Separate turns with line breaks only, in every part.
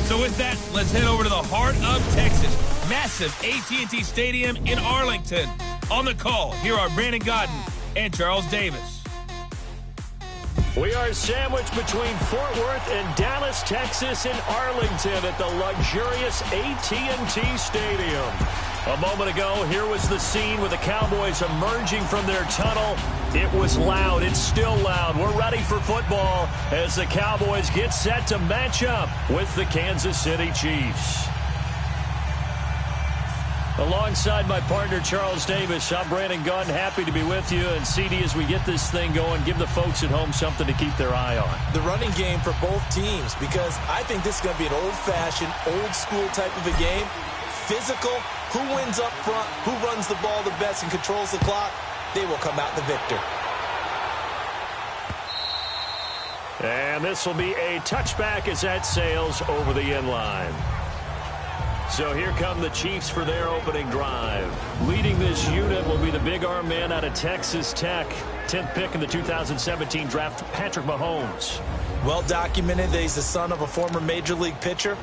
So with that, let's head over to the heart of Texas. Massive AT&T Stadium in Arlington. On the call, here are Brandon Godden and Charles Davis.
We are sandwiched between Fort Worth and Dallas, Texas, in Arlington at the luxurious AT&T Stadium. A moment ago, here was the scene with the Cowboys emerging from their tunnel. It was loud. It's still loud. We're ready for football as the Cowboys get set to match up with the Kansas City Chiefs. Alongside my partner, Charles Davis, I'm Brandon Gunn. Happy to be with you. And CD, as we get this thing going, give the folks at home something to keep their eye on.
The running game for both teams, because I think this is going to be an old-fashioned, old-school type of a game. Physical, who wins up front, who runs the ball the best and controls the clock, they will come out the victor.
And this will be a touchback as that sails over the end line. So here come the Chiefs for their opening drive. Leading this unit will be the big arm man out of Texas Tech. 10th pick in the 2017 draft, Patrick Mahomes.
Well documented that he's the son of a former major league pitcher.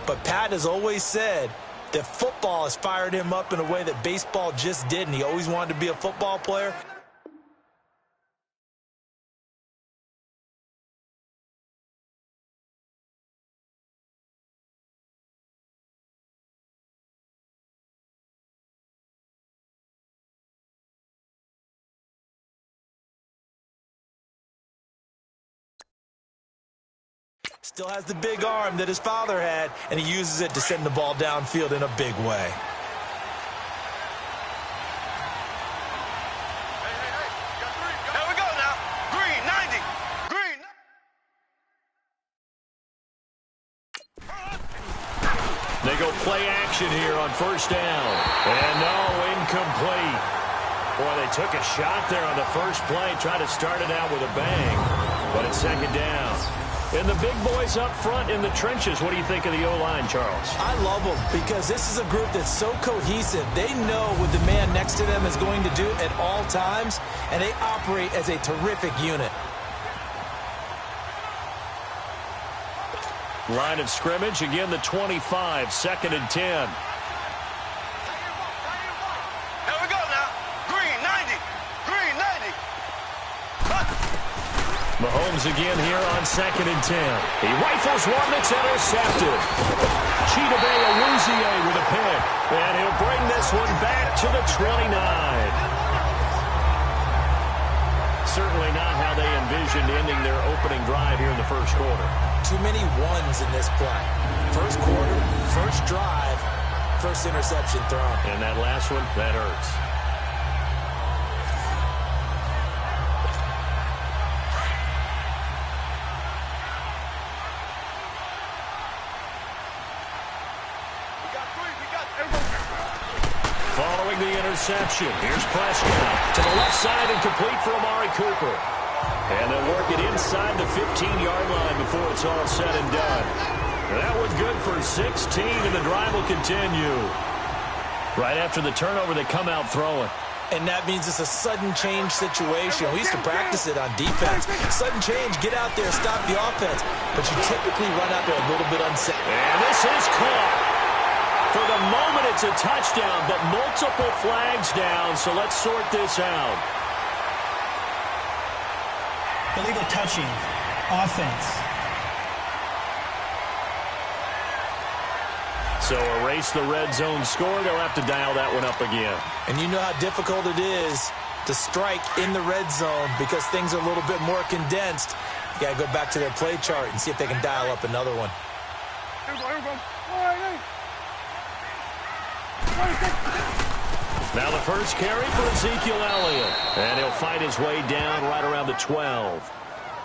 But Pat has always said that football has fired him up in a way that baseball just didn't. He always wanted to be a football player. Still has the big arm that his father had, and he uses it to send the ball downfield in a big way.
Here we go now. Green, 90. Green.
They go play action here on first down. And no, incomplete. Boy, they took a shot there on the first play, tried to start it out with a bang. But it's second down. And the big boys up front in the trenches. What do you think of the O-line, Charles?
I love them because this is a group that's so cohesive. They know what the man next to them is going to do at all times, and they operate as a terrific unit.
Line of scrimmage, again the 25, second and 10.
Here we go now. Green, 90. Green, 90.
Mahomes again here on second and 10. He rifles one that's intercepted. Chidobe Awuzie with a pick. And he'll bring this one back to the 29. Certainly not how they envisioned ending their opening drive here in the first quarter.
Too many ones in this play. First quarter, first drive, first interception thrown.
And that last one, that hurts. Following the interception, here's Prescott to the left side and complete for Amari Cooper. And they'll work it inside the 15-yard line before it's all said and done. That was good for 16, and the drive will continue. Right after the turnover, they come out throwing.
And that means it's a sudden change situation. We used to practice it on defense. Sudden change, get out there, stop the offense. But you typically run out there a little bit unsafe.
And this is caught. For the moment, it's a touchdown, but multiple flags down, so let's sort this out.
Illegal touching, offense.
So erase the red zone score. They'll have to dial that one up again.
And you know how difficult it is to strike in the red zone because things are a little bit more condensed. You got to go back to their play chart and see if they can dial up another one.
Now the first carry for Ezekiel Elliott. And he'll fight his way down right around the 12.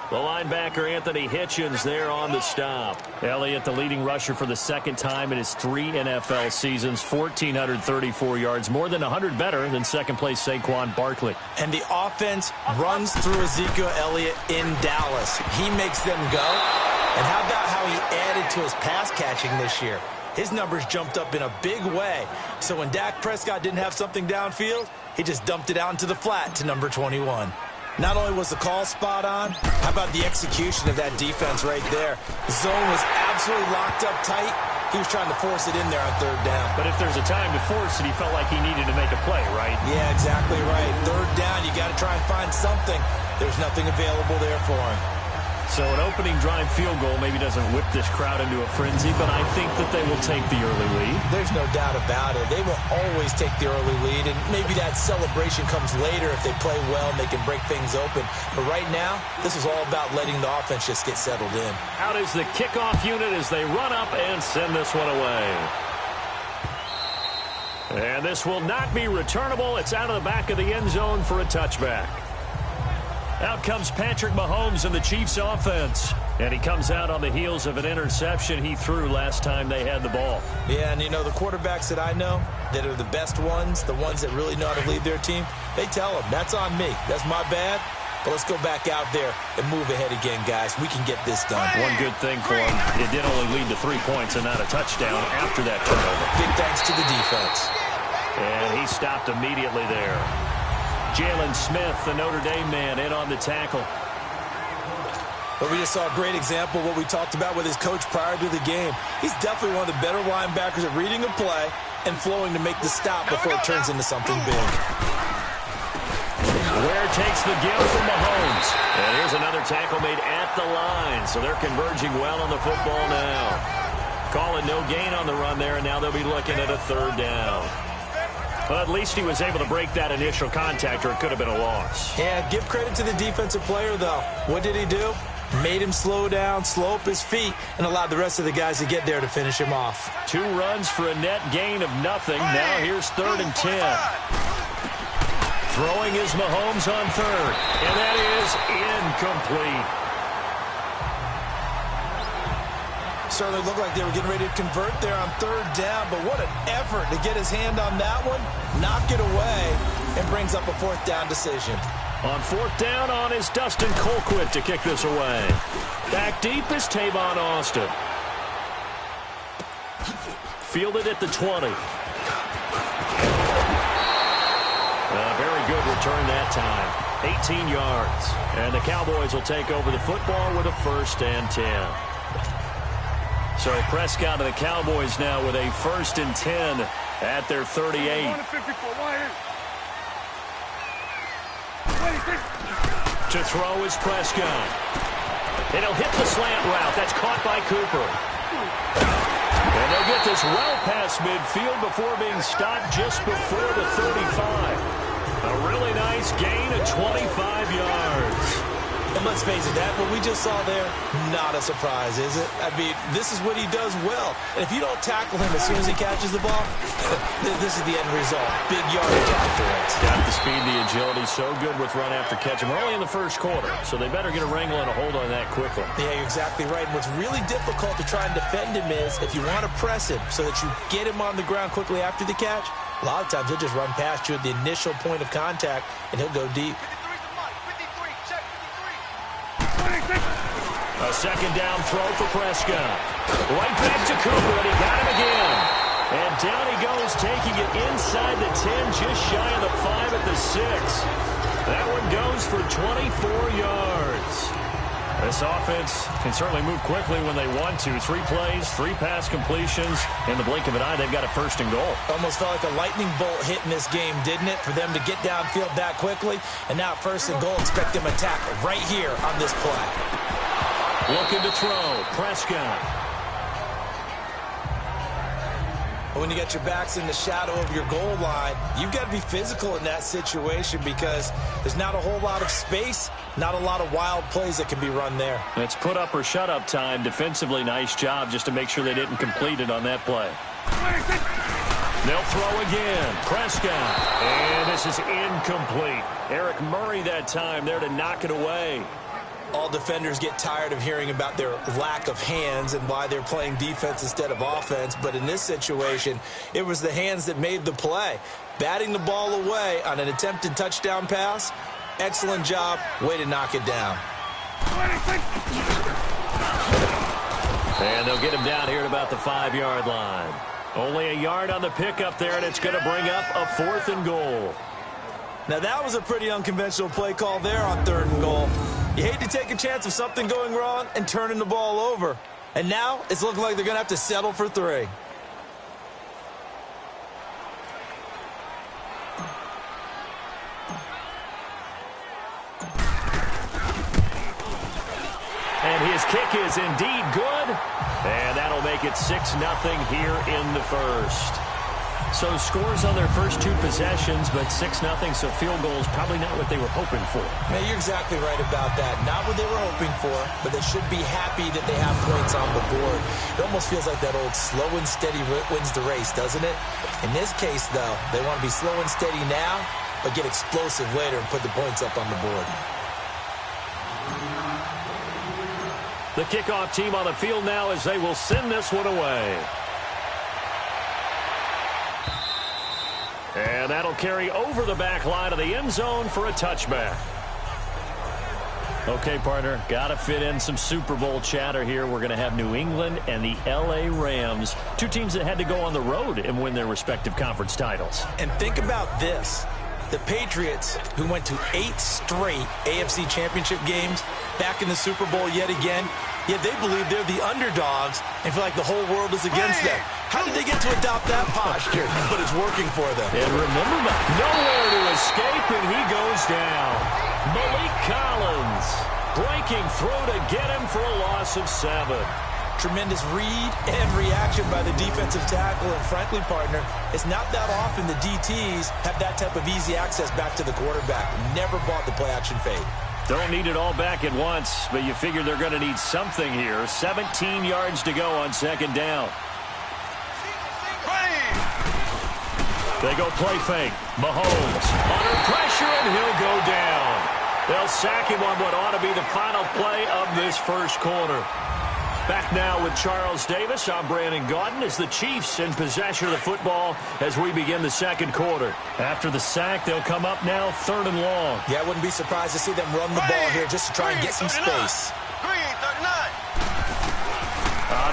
The linebacker, Anthony Hitchens, there on the stop. Elliott, the leading rusher for the second time in his 3 NFL seasons, 1,434 yards, more than 100 better than second-place Saquon Barkley.
And the offense runs through Ezekiel Elliott in Dallas. He makes them go. And how about how he added to his pass catching this year? His numbers jumped up in a big way. So when Dak Prescott didn't have something downfield, he just dumped it out into the flat to number 21. Not only was the call spot on, how about the execution of that defense right there? The zone was absolutely locked up tight. He was trying to force it in there on third down.
But if there's a time to force it, he felt like he needed to make a play, right?
Yeah, exactly right. Third down, you got to try and find something. There's nothing available there for him.
So an opening drive field goal maybe doesn't whip this crowd into a frenzy, but I think that they will take the early lead.
There's no doubt about it. They will always take the early lead, and maybe that celebration comes later if they play well and they can break things open. But right now, this is all about letting the offense just get settled in.
Out is the kickoff unit as they run up and send this one away. And this will not be returnable. It's out of the back of the end zone for a touchback. Out comes Patrick Mahomes in the Chiefs offense. And he comes out on the heels of an interception he threw last time they had the ball.
Yeah, and you know, the quarterbacks that I know that are the best ones, the ones that really know how to lead their team, they tell them, that's on me. That's my bad. But let's go back out there and move ahead again, guys. We can get this done.
One good thing for him, it did only lead to 3 points and not a touchdown after that turnover.
Big thanks to the defense.
And he stopped immediately there. Jalen Smith, the Notre Dame man, in on the tackle.
But we just saw a great example of what we talked about with his coach prior to the game. He's definitely one of the better linebackers at reading a play and flowing to make the stop before it turns into something big.
Ware takes the give from Mahomes. And here's another tackle made at the line. So they're converging well on the football now. Calling no gain on the run there, and now they'll be looking at a third down. Well, at least he was able to break that initial contact, or it could have been a loss.
Yeah, give credit to the defensive player, though. What did he do? Made him slow down, slow up his feet, and allowed the rest of the guys to get there to finish him off.
2 runs for a net gain of nothing. Now here's 3rd and 10. Throwing is Mahomes on 3rd, and that is incomplete.
Certainly looked like they were getting ready to convert there on 3rd down, but what an effort to get his hand on that one, knock it away, and brings up a 4th down decision.
On 4th down on is Dustin Colquitt to kick this away. Back deep is Tavon Austin. Fielded at the 20. A very good return that time. 18 yards. And the Cowboys will take over the football with a 1st and 10. So Prescott and the Cowboys now with a 1st and 10 at their 38. To throw is Prescott. And he'll hit the slant route. That's caught by Cooper. And they'll get this well past midfield before being stopped just before the 35. A really nice gain of 25 yards.
And let's face it, that what we just saw there, not a surprise, is it? I mean, this is what he does well. And if you don't tackle him as soon as he catches the ball, this is the end result. Big yardage afterwards.
Got the speed, the agility, so good with run after catch. And we're only in the 1st quarter, so they better get a wrangle and a hold on that quickly.
Yeah, you're exactly right. And what's really difficult to try and defend him is if you want to press him so that you get him on the ground quickly after the catch, a lot of times he'll just run past you at the initial point of contact, and he'll go deep.
A 2nd down throw for Prescott. Right back to Cooper, and he got him again. And down he goes, taking it inside the 10, just shy of the 5 at the 6. That one goes for 24 yards. This offense can certainly move quickly when they want to. 3 plays, 3 pass completions. In the blink of an eye, they've got a 1st and goal.
Almost felt like a lightning bolt hit in this game, didn't it? For them to get downfield that quickly. And now 1st and goal, expect them to tackle right here on this play.
Looking to throw, Prescott.
When you get your backs in the shadow of your goal line, you've got to be physical in that situation because there's not a whole lot of space, not a lot of wild plays that can be run there.
It's put up or shut up time. Defensively, nice job just to make sure they didn't complete it on that play. They'll throw again. Prescott. And this is incomplete. Eric Murray that time there to knock it away.
All defenders get tired of hearing about their lack of hands and why they're playing defense instead of offense. But in this situation, it was the hands that made the play. Batting the ball away on an attempted touchdown pass. Excellent job. Way to knock it down.
And they'll get him down here at about the 5-yard line. Only a yard on the pickup there, and it's going to bring up a 4th and goal.
Now that was a pretty unconventional play call there on 3rd and goal. You hate to take a chance of something going wrong and turning the ball over. And now it's looking like they're going to have to settle for 3.
And his kick is indeed good. And that'll make it 6-0 here in the first. So scores on their first 2 possessions, but 6-0, so field goals probably not what they were hoping for.
Yeah, you're exactly right about that. Not what they were hoping for, but they should be happy that they have points on the board. It almost feels like that old slow and steady wins the race, doesn't it? In this case, though, they want to be slow and steady now, but get explosive later and put the points up on the board.
The kickoff team on the field now as they will send this one away. And that'll carry over the back line of the end zone for a touchback. Okay, partner, got to fit in some Super Bowl chatter here. We're going to have New England and the L.A. Rams, 2 teams that had to go on the road and win their respective conference titles.
And think about this. The Patriots, who went to 8 straight AFC championship games, back in the Super Bowl yet again, yet they believe they're the underdogs and feel like the whole world is against them. How did they get to adopt that posture? But it's working for them.
And remember, nowhere to escape, and he goes down. Malik Collins breaking through to get him for a loss of 7.
Tremendous read and reaction by the defensive tackle. And frankly, partner, it's not that often the DTs have that type of easy access back to the quarterback. Never bought the play-action fade.
Don't need it all back at once, but you figure they're going to need something here. 17 yards to go on 2nd down. They go play fake. Mahomes under pressure, and he'll go down. They'll sack him on what ought to be the final play of this first quarter. Back now with Charles Davis. I'm Brandon Gaudin as the Chiefs in possession of the football as we begin the second quarter. After the sack, they'll come up now 3rd and long.
Yeah, I wouldn't be surprised to see them run the ball here just to try and get some space.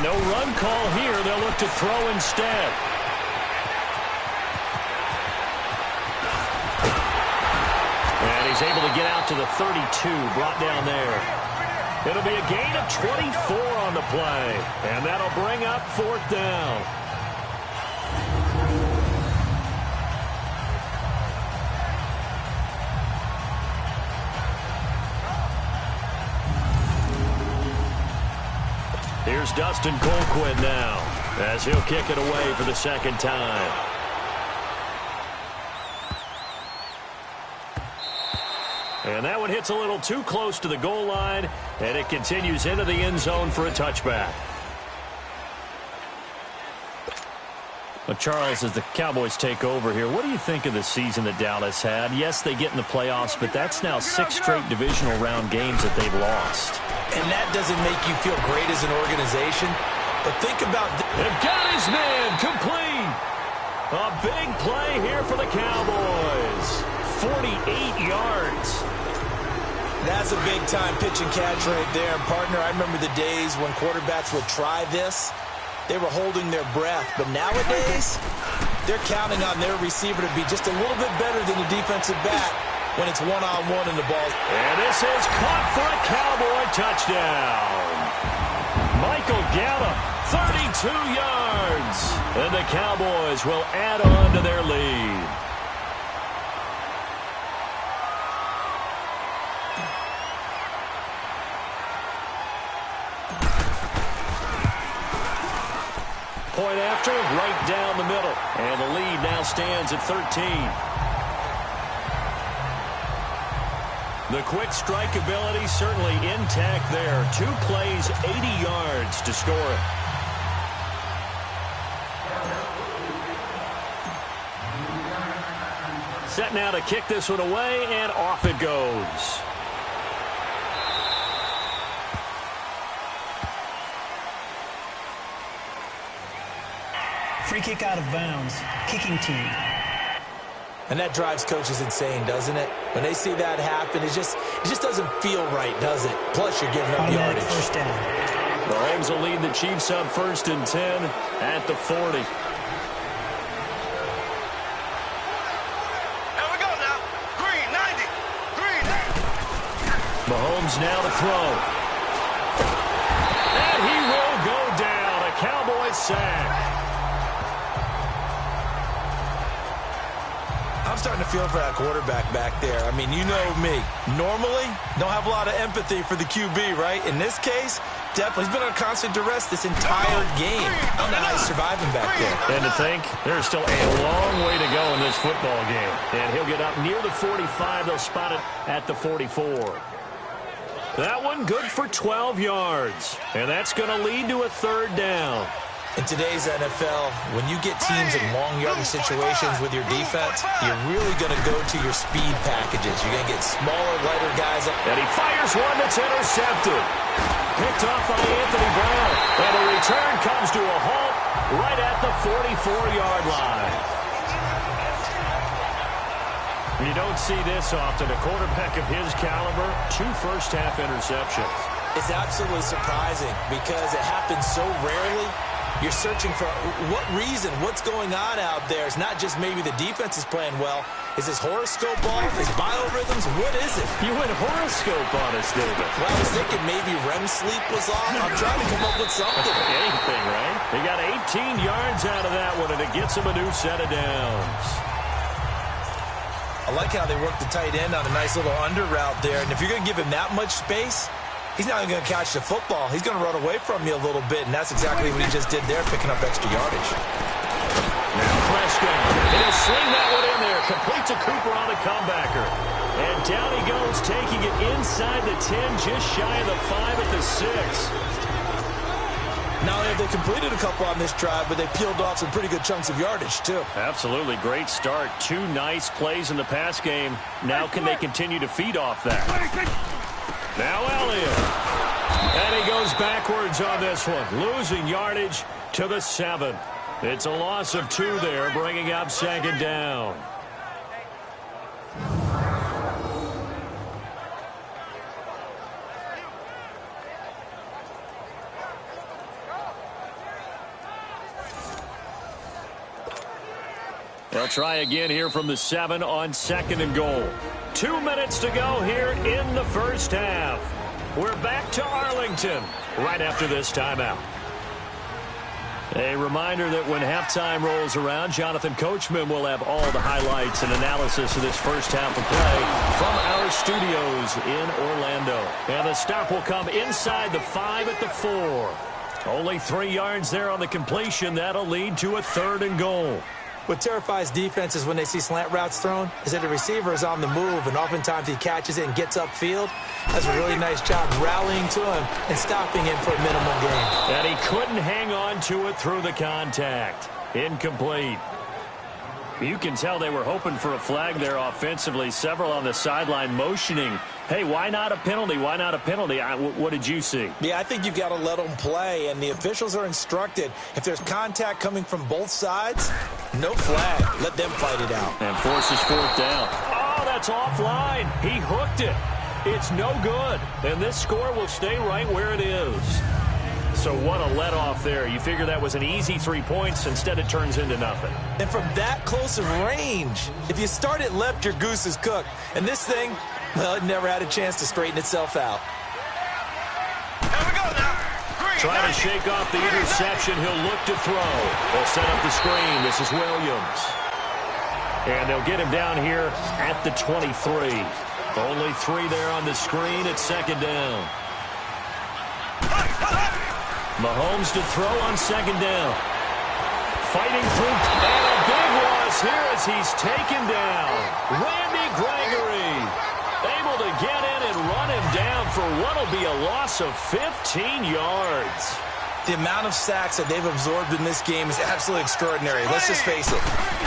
No run call here. They'll look to throw instead. And he's able to get out to the 32, brought down there. It'll be a gain of 24 on the play, and that'll bring up 4th down. Here's Dustin Colquitt now, as he'll kick it away for the 2nd time. And that one hits a little too close to the goal line, and it continues into the end zone for a touchback. But Charles, as the Cowboys take over here, what do you think of the season that Dallas had? Yes, they get in the playoffs, but that's now 6 straight divisional round games that they've lost.
And that doesn't make you feel great as an organization. But think about...
They've got his man complete. A big play here for the Cowboys. 48 yards.
That's a big-time pitch and catch right there. And, partner, I remember the days when quarterbacks would try this. They were holding their breath. But nowadays, they're counting on their receiver to be just a little bit better than the defensive back when it's one-on-one in the ball.
And this is caught for a Cowboy touchdown. Michael Gallup, 32 yards. And the Cowboys will add on to their lead. Point after, right down the middle. And the lead now stands at 13. The quick strike ability certainly intact there. 2 plays, 80 yards to score it. Set now to kick this one away, and off it goes.
Free kick out of bounds. Kicking team.
And that drives coaches insane, doesn't it? When they see that happen, it just doesn't feel right, does it? Plus, you're giving up
Automatic
yardage.
first down.
Mahomes will lead the Chiefs up 1st and 10 at the 40.
Here we go now.
Mahomes now to throw. And he will go down. A Cowboys sack.
I'm starting to feel for that quarterback back there. I mean, you know me. Normally, don't have a lot of empathy for the QB, right? In this case, definitely. He's been on constant duress this entire game. I don't know how he's surviving back there.
And to think, there's still a long way to go in this football game. And he'll get up near the 45. They'll spot it at the 44. That one good for 12 yards. And that's going to lead to a third down.
In today's NFL, when you get teams in long yardage situations with your defense, you're really going to go to your speed packages. You're going to get smaller, lighter guys.
And he fires one that's intercepted. Picked off by Anthony Brown. And the return comes to a halt right at the 44-yard line. You don't see this often. A quarterback of his caliber, 2 first-half interceptions.
It's absolutely surprising because it happens so rarely. You're searching for what reason, what's going on out there. It's not just maybe the defense is playing well. Is his horoscope off? His biorhythms? What is it?
You went horoscope on us, David.
Well, I was thinking maybe REM sleep was off. I'm trying to come up with something.
Anything, right? He got 18 yards out of that one, and it gets him a new set of downs.
I like how they work the tight end on a nice little under route there. And if you're going to give him that much space, he's not even going to catch the football. He's going to run away from you a little bit, and that's exactly what he just did there, picking up extra yardage.
Now Prescott, and he'll sling that one in there. Complete to Cooper on the comebacker. And down he goes, taking it inside the 10, just shy of the 5 at the 6.
Not only have they completed a couple on this drive, but they peeled off some pretty good chunks of yardage, too.
Absolutely. Great start. 2 nice plays in the pass game. Now can they continue to feed off that? Now Elliott. And he goes backwards on this one. Losing yardage to the 7. It's a loss of 2 there, bringing up second down. They'll try again here from the 7 on 2nd and goal. 2 minutes to go here in the first half. We're back to Arlington right after this timeout. A reminder that when halftime rolls around, Jonathan Coachman will have all the highlights and analysis of this first half of play from our studios in Orlando. And the stop will come inside the 5 at the 4. Only 3 yards there on the completion. That'll lead to a 3rd and goal.
What terrifies defenses when they see slant routes thrown is that the receiver is on the move, and oftentimes he catches it and gets upfield. That's a really nice job rallying to him and stopping him for a minimum gain.
And he couldn't hang on to it through the contact. Incomplete. You can tell they were hoping for a flag there offensively. Several on the sideline motioning, hey, why not a penalty? Why not a penalty? What did you see?
Yeah, I think you've got to let them play, and the officials are instructed. If there's contact coming from both sides, no flag. Let them fight it out.
And forces 4th down. Oh, that's offline. He hooked it. It's no good. And this score will stay right where it is. So what a let-off there. You figure that was an easy 3 points. Instead, it turns into nothing.
And from that close of range, if you start it left, your goose is cooked. And this thing, well, it never had a chance to straighten itself out.
Here we go now. Green,
Trying to shake off the interception. He'll look to throw. They'll set up the screen. This is Williams. And they'll get him down here at the 23. Only 3 there on the screen at 2nd down. Mahomes to throw on 2nd down. Fighting through, and a big loss here as he's taken down. Randy Gregory able to get in and run him down for what will be a loss of 15 yards.
The amount of sacks that they've absorbed in this game is absolutely extraordinary. Let's just face it.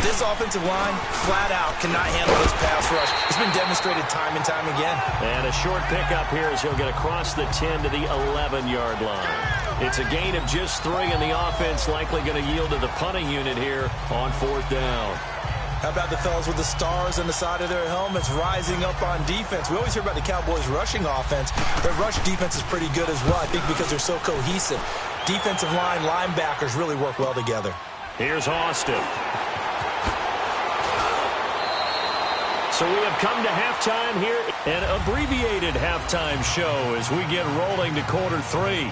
This offensive line, flat out, cannot handle this pass rush. It's been demonstrated time and time again.
And a short pickup here as he'll get across the 10 to the 11-yard line. It's a gain of just 3, and the offense likely going to yield to the punting unit here on 4th down.
How about the fellas with the stars on the side of their helmets rising up on defense? We always hear about the Cowboys' rushing offense. Their rush defense is pretty good as well, I think, because they're so cohesive. Defensive line, linebackers really work well together.
Here's Austin. So we have come to halftime here. An abbreviated halftime show as we get rolling to quarter 3.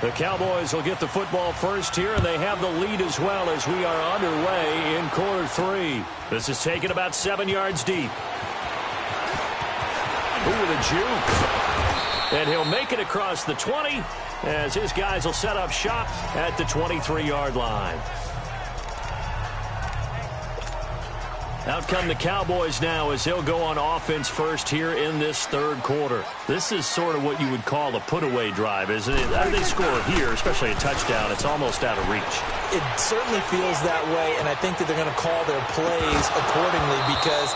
The Cowboys will get the football first here, and they have the lead as well as we are underway in quarter 3. This is taken about 7 yards deep. Ooh, the juke. And he'll make it across the 20 as his guys will set up shop at the 23-yard line. Out come the Cowboys now as they'll go on offense first here in this third quarter. This is sort of what you would call a put-away drive, isn't it? How do they score here, especially a touchdown? It's almost out of reach.
It certainly feels that way, and I think that they're going to call their plays accordingly because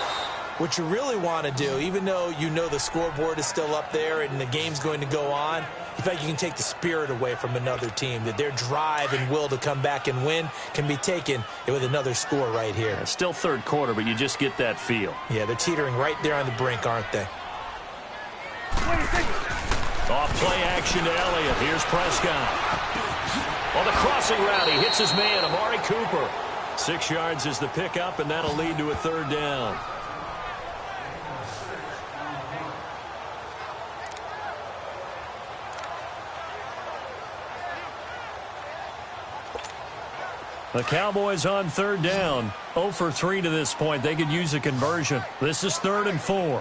what you really want to do, even though you know the scoreboard is still up there and the game's going to go on, in fact, you can take the spirit away from another team, that their drive and will to come back and win can be taken with another score right here.
It's still third quarter, but you just get that feel.
Yeah, they're teetering right there on the brink, aren't they?
Off play action to Elliott. Here's Prescott. On the crossing route, he hits his man, Amari Cooper. 6 yards is the pickup, and that'll lead to a third down. The Cowboys on third down. 0 for 3 to this point. They could use a conversion. This is 3rd and 4.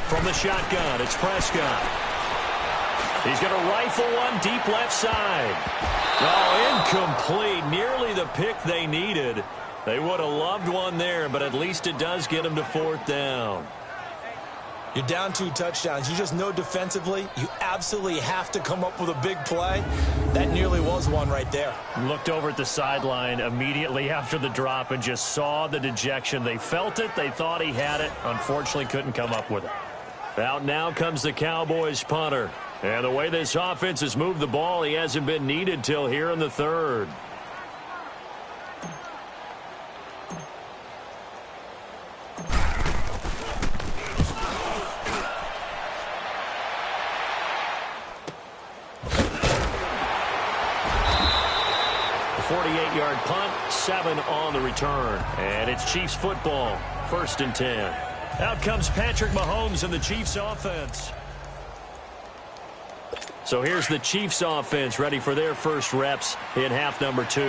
From the shotgun, it's Prescott. He's going to rifle one deep left side. Oh, incomplete. Nearly the pick they needed. They would have loved one there, but at least it does get them to 4th down.
You're down 2 touchdowns. You just know defensively you absolutely have to come up with a big play. That nearly was one right there.
Looked over at the sideline immediately after the drop and just saw the dejection. They felt it. They thought he had it. Unfortunately, couldn't come up with it. Out now comes the Cowboys punter. And the way this offense has moved the ball, he hasn't been needed till here in the third. A 48-yard punt, 7 on the return. And it's Chiefs football, 1st and 10. Out comes Patrick Mahomes and the Chiefs offense. So here's the Chiefs offense ready for their first reps in half number 2.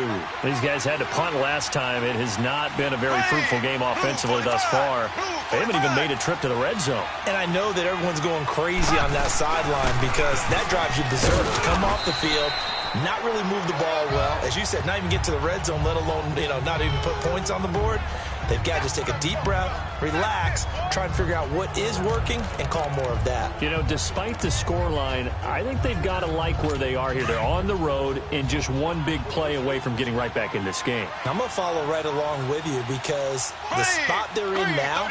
These guys had to punt last time. It has not been a very fruitful game offensively thus far. They haven't even made a trip to the red zone.
And I know that everyone's going crazy on that sideline because that drives you berserk to come off the field, not really move the ball well. As you said, not even get to the red zone, let alone, not even put points on the board. They've got to just take a deep breath, relax, try and figure out what is working, and call more of that.
Despite the scoreline, I think they've got to like where they are here. They're on the road and just one big play away from getting right back in this game.
I'm going to follow right along with you because the spot they're in now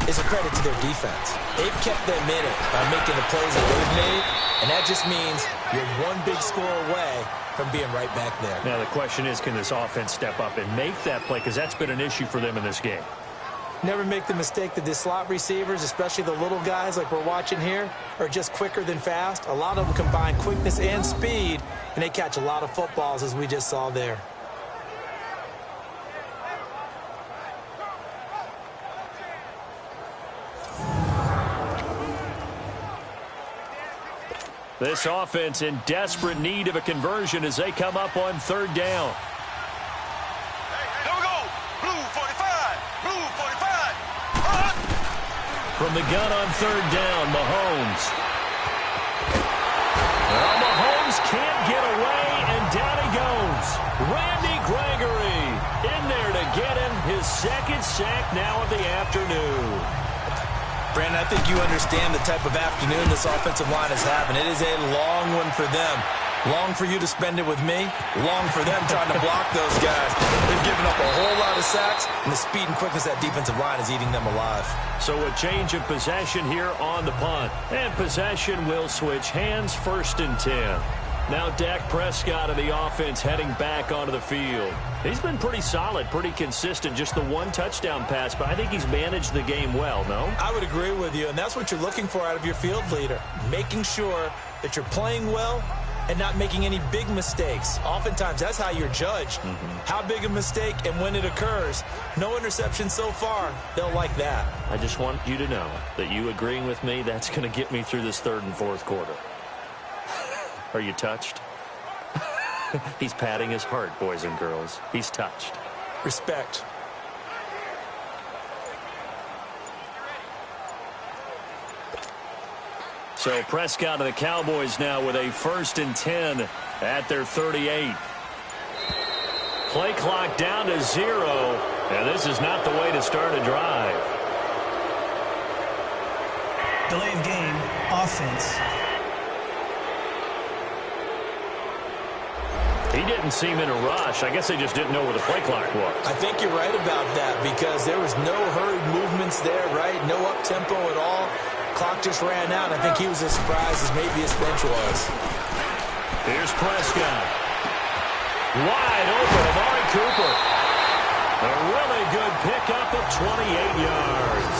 is a credit to their defense. They've kept them in it by making the plays that they've made, and that just means you're one big score away from being right back there.
Now the question is, can this offense step up and make that play? Because that's been an issue for them in this game.
Never make the mistake that the slot receivers, especially the little guys like we're watching here, are just quicker than fast. A lot of them combine quickness and speed, and they catch a lot of footballs, as we just saw there.
This offense in desperate need of a conversion as they come up on third down.
Here we go. Blue 45. Blue 45.
From the gun on third down, Mahomes. Well, Mahomes can't get away, and down he goes. Randy Gregory in there to get him his 2nd sack now of the afternoon.
Brandon, I think you understand the type of afternoon this offensive line is having. It is a long one for them. Long for you to spend it with me. Long for them trying to block those guys. They've given up a whole lot of sacks, and the speed and quickness of that defensive line is eating them alive.
So a change of possession here on the punt. And possession will switch hands, 1st and 10. Now Dak Prescott of the offense heading back onto the field. He's been pretty solid, pretty consistent, just the 1 touchdown pass, but I think he's managed the game well, no?
I would agree with you, and that's what you're looking for out of your field leader, making sure that you're playing well and not making any big mistakes. Oftentimes, that's how you're judged. How big a mistake and when it occurs. No interception so far. They'll like that.
I just want you to know that you agreeing with me, that's going to get me through this third and fourth quarter. Are you touched? He's patting his heart, boys and girls. He's touched.
Respect.
So Prescott of the Cowboys now with a 1st and 10 at their 38. Play clock down to 0, and this is not the way to start a drive.
Delay of game, offense.
He didn't seem in a rush. I guess they just didn't know where the play clock was.
I think you're right about that because there was no hurried movements there, right? No up-tempo at all. Clock just ran out. I think he was as surprised as maybe his bench was.
Here's Prescott. Wide open, Amari Cooper. A really good pickup of 28 yards.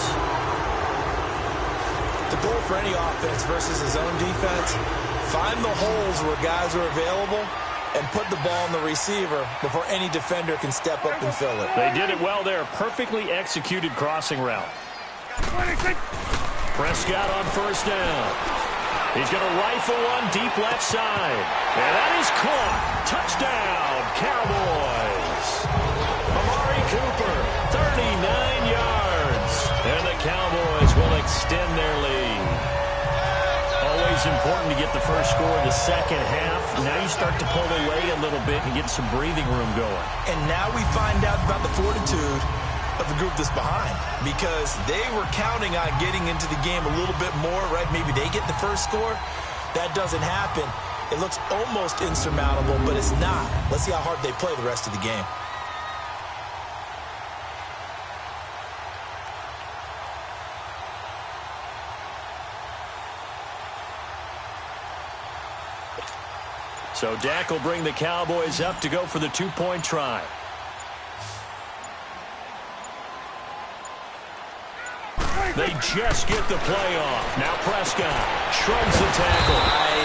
The goal for any offense versus his own defense, find the holes where guys are available and put the ball in the receiver before any defender can step up and fill it.
They did it well there. Perfectly executed crossing route. Prescott on 1st down. He's going to rifle one deep left side. And that is caught. Touchdown, Cowboys. Amari Cooper, 39 yards. And the Cowboys will extend their lead. Always important to get the first score of the second half. Now you start to pull away a little bit and get some breathing room going.
And now we find out about the fortitude of the group that's behind because they were counting on getting into the game a little bit more, right? Maybe they get the first score. That doesn't happen. It looks almost insurmountable, but it's not. Let's see how hard they play the rest of the game.
So Dak will bring the Cowboys up to go for the 2-point try. They just get the play off. Now Prescott shrugs the tackle.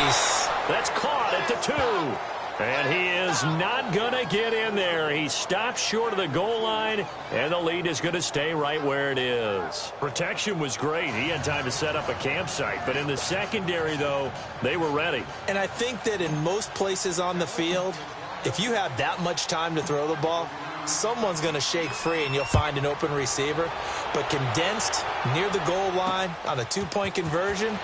Nice.
That's caught at the 2. And he is not going to get in there. He stops short of the goal line, and the lead is going to stay right where it is. Protection was great. He had time to set up a campsite. But in the secondary, though, they were ready.
And I think that in most places on the field, if you have that much time to throw the ball, someone's going to shake free and you'll find an open receiver. But condensed near the goal line on a 2-point conversion,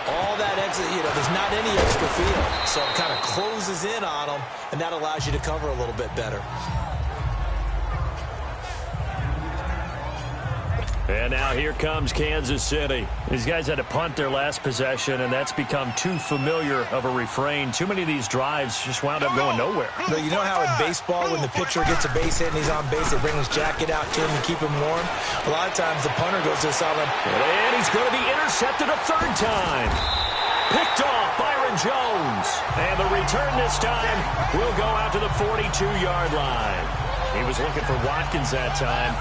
all that exit, there's not any extra field. So it kind of closes in on them, and that allows you to cover a little bit better.
And now here comes Kansas City. These guys had to punt their last possession, and that's become too familiar of a refrain. Too many of these drives just wound up going nowhere.
But you know how in baseball, when the pitcher gets a base hit and he's on base, they bring his jacket out to him and keep him warm? A lot of times the punter goes to the sideline.
And he's going to be intercepted a 3rd time. Picked off Byron Jones. And the return this time will go out to the 42-yard line. He was looking for Watkins that time.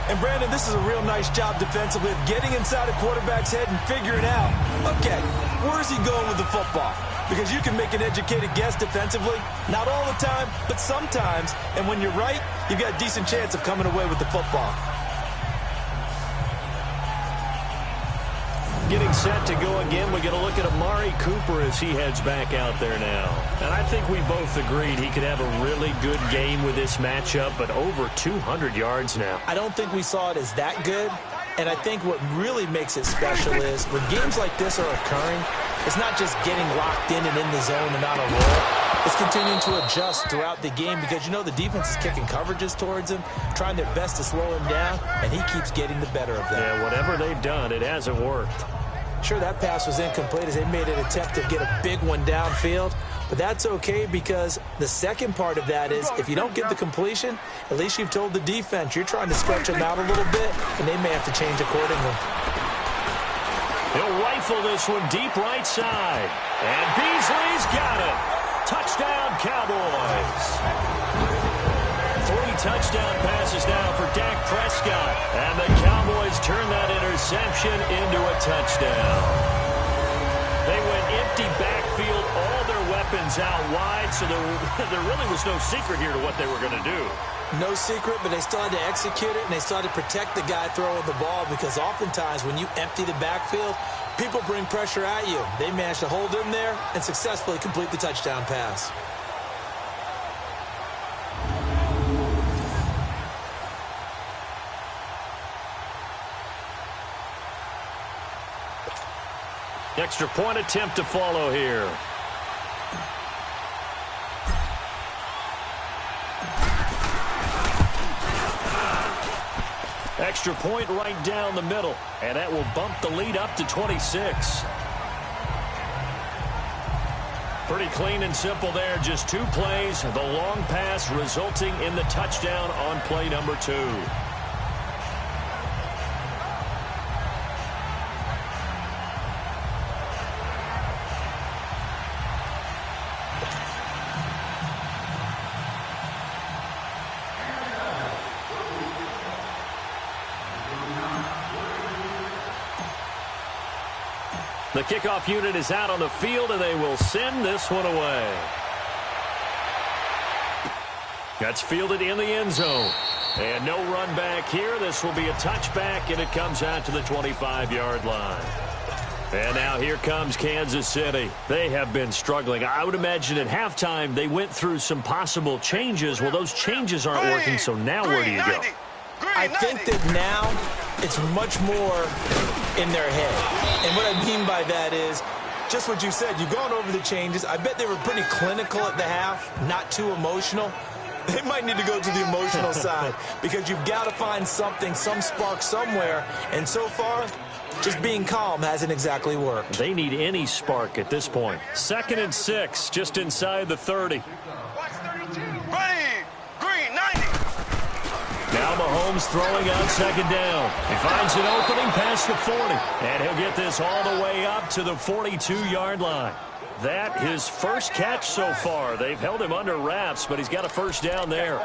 And, Brandon, this is a real nice job defensively of getting inside a quarterback's head and figuring out, okay, where's he going with the football? Because you can make an educated guess defensively. Not all the time, but sometimes. And when you're right, you've got a decent chance of coming away with the football.
Getting set to go again. We're going to look at Amari Cooper as he heads back out there now. And I think we both agreed he could have a really good game with this matchup, but over 200 yards now.
I don't think we saw it as that good. And I think what really makes it special is when games like this are occurring, it's not just getting locked in and in the zone and on a roll. It's continuing to adjust throughout the game because, the defense is kicking coverages towards him, trying their best to slow him down, and he keeps getting the better of them.
Yeah, whatever they've done, it hasn't worked.
Sure, that pass was incomplete as they made an attempt to get a big one downfield, but that's okay because the second part of that is if you don't get the completion, at least you've told the defense you're trying to stretch them out a little bit, and they may have to change accordingly.
He'll rifle this one deep right side, and Beasley's got it. Touchdown, Cowboys. 3 touchdown passes now for Dak Prescott. And the Cowboys turn that interception into a touchdown. They went empty backfield, all their weapons weapons out wide, so there really was no secret here to what they were going to do.
No secret, but they still had to execute it, and they still had to protect the guy throwing the ball, because oftentimes when you empty the backfield, people bring pressure at you. They managed to hold him there and successfully complete the touchdown pass.
Extra point attempt to follow here. Extra point right down the middle, and that will bump the lead up to 26. Pretty clean and simple there, just 2 plays. The long pass resulting in the touchdown on play number 2. The kickoff unit is out on the field, and they will send this one away. That's fielded in the end zone. And no run back here. This will be a touchback, and it comes out to the 25-yard line. And now here comes Kansas City. They have been struggling. I would imagine at halftime they went through some possible changes. Well, those changes aren't working, so now where do you go?
I think that now it's much more in their head. And what I mean by that is just what you said. You've gone over the changes. I bet they were pretty clinical at the half, not too emotional. They might need to go to the emotional side, because you've got to find something, some spark somewhere. And so far, just being calm hasn't exactly worked.
They need any spark at this point. 2nd and 6, just inside the 30. Now Mahomes throwing on 2nd down. He finds an opening past the 40. And he'll get this all the way up to the 42-yard line. That his first catch so far. They've held him under wraps, but he's got a first down there.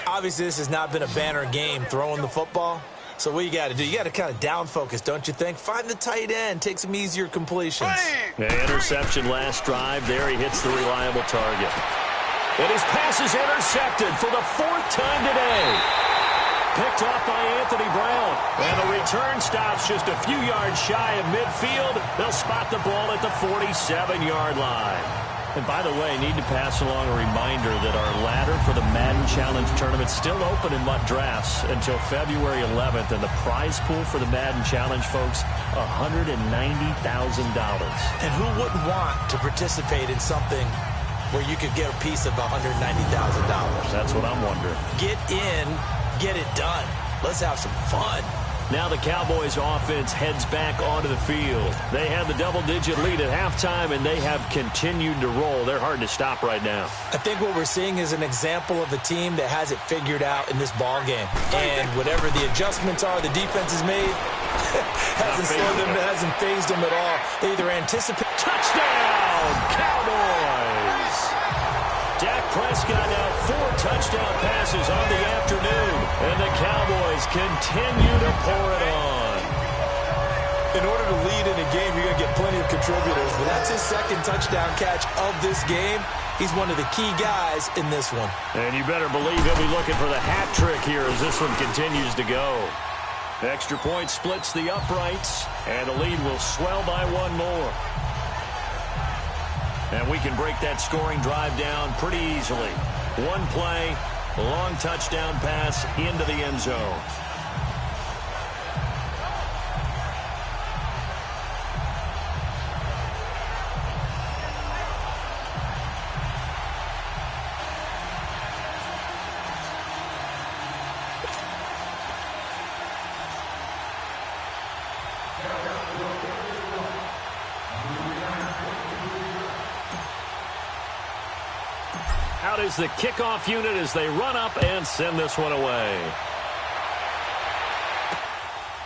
Obviously, this has not been a banner game throwing the football. So what you got to do, you got to kind of down focus, don't you think? Find the tight end, take some easier completions.
Interception last drive. There he hits the reliable target. And his pass is intercepted for the 4th time today. Picked off by Anthony Brown. And the return stops just a few yards shy of midfield. They'll spot the ball at the 47-yard line. And by the way, need to pass along a reminder that our ladder for the Madden Challenge tournament is still open in MUT Drafts until February 11th. And the prize pool for the Madden Challenge, folks, $190,000.
And who wouldn't want to participate in something where you could get a piece of $190,000?
That's what I'm wondering.
Get in, get it done. Let's have some fun.
Now the Cowboys offense heads back onto the field. They had the double-digit lead at halftime, and they have continued to roll. They're hard to stop right now.
I think what we're seeing is an example of a team that has it figured out in this ball game. And whatever the adjustments are the defense has made, hasn't phased them at all. They either anticipate...
Touchdown, Cowboys! Dak Prescott now 4 touchdown passes on the afternoon, and the Cowboys continue to pour it on.
In order to lead in a game, you're going to get plenty of contributors, but that's his 2nd touchdown catch of this game. He's one of the key guys in this one.
And you better believe he'll be looking for the hat trick here as this one continues to go. Extra point splits the uprights, and the lead will swell by 1 more. And we can break that scoring drive down pretty easily. 1 play, a long touchdown pass into the end zone. Out is the kickoff unit as they run up and send this one away.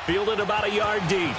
Fielded about a yard deep.